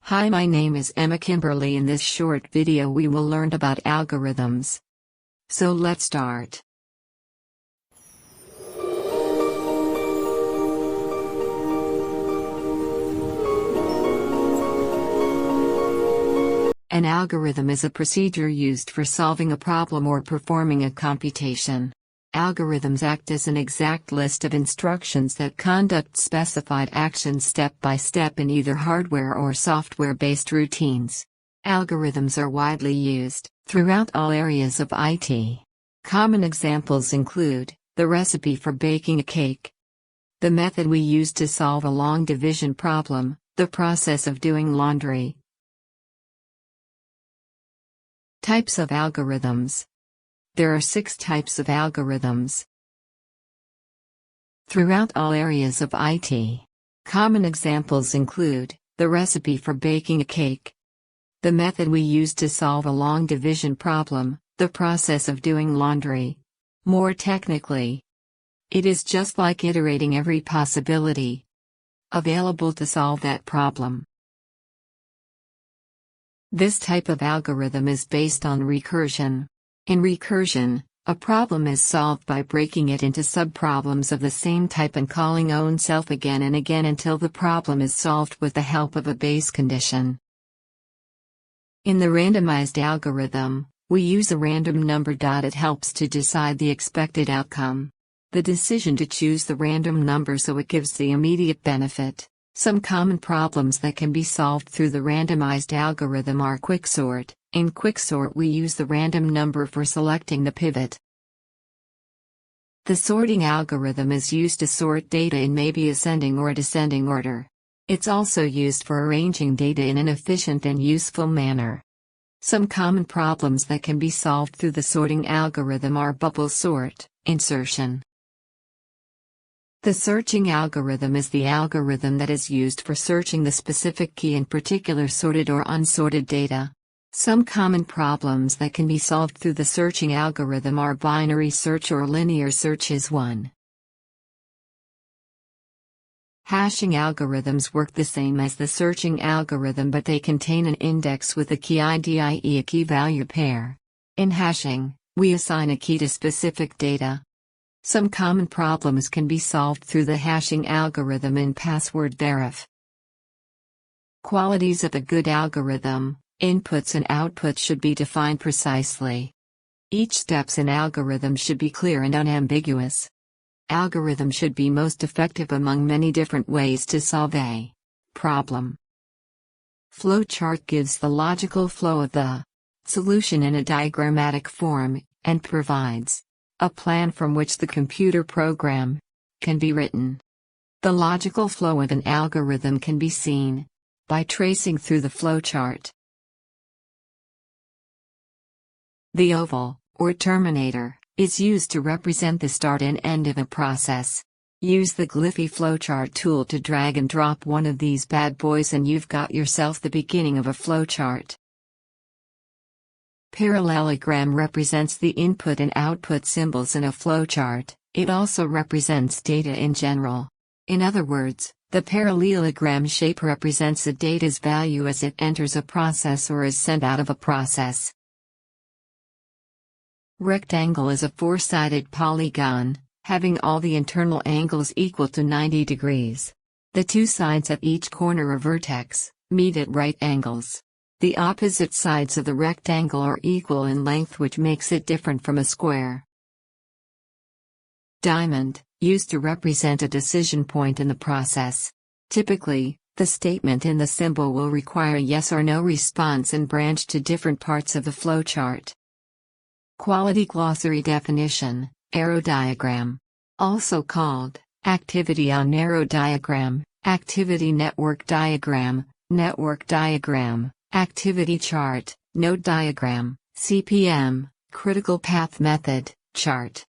Hi, my name is Emma Kimberly. In this short video we will learn about algorithms. So let's start. An algorithm is a procedure used for solving a problem or performing a computation. Algorithms act as an exact list of instructions that conduct specified actions step by step in either hardware or software-based routines. Algorithms are widely used throughout all areas of IT. Common examples include the recipe for baking a cake, the method we use to solve a long division problem, the process of doing laundry. Types of algorithms. There are 6 types of algorithms throughout all areas of IT. Common examples include the recipe for baking a cake, the method we use to solve a long division problem, the process of doing laundry. More technically, it is just like iterating every possibility available to solve that problem. This type of algorithm is based on recursion. In recursion, a problem is solved by breaking it into subproblems of the same type and calling own self again and again until the problem is solved with the help of a base condition. In the randomized algorithm, we use a random number. It helps to decide the expected outcome. The decision to choose the random number so it gives the immediate benefit. Some common problems that can be solved through the randomized algorithm are quicksort. In quicksort we use the random number for selecting the pivot. The sorting algorithm is used to sort data in maybe ascending or descending order. It's also used for arranging data in an efficient and useful manner. Some common problems that can be solved through the sorting algorithm are bubble sort, insertion. The searching algorithm is the algorithm that is used for searching the specific key in particular sorted or unsorted data. Some common problems that can be solved through the searching algorithm are binary search or linear search is one. Hashing algorithms work the same as the searching algorithm, but they contain an index with a key ID, i.e. a key-value pair. In hashing, we assign a key to specific data. Some common problems can be solved through the hashing algorithm in password verif. Qualities of a good algorithm. Inputs and outputs should be defined precisely. Each steps in algorithm should be clear and unambiguous. Algorithm should be most effective among many different ways to solve a problem. Flowchart gives the logical flow of the solution in a diagrammatic form, and provides a plan from which the computer program can be written. The logical flow of an algorithm can be seen by tracing through the flowchart. The oval, or terminator, is used to represent the start and end of a process. Use the Gliffy flowchart tool to drag and drop one of these bad boys and you've got yourself the beginning of a flowchart. Parallelogram represents the input and output symbols in a flowchart. It also represents data in general. In other words, the parallelogram shape represents a data's value as it enters a process or is sent out of a process. Rectangle is a 4-sided polygon, having all the internal angles equal to 90 degrees. The 2 sides at each corner or vertex meet at right angles. The opposite sides of the rectangle are equal in length, which makes it different from a square. Diamond, used to represent a decision point in the process. Typically, the statement in the symbol will require a yes or no response and branch to different parts of the flowchart. Quality glossary definition, arrow diagram. Also called activity on arrow diagram, activity network diagram, activity chart, node diagram, CPM, critical path method, chart.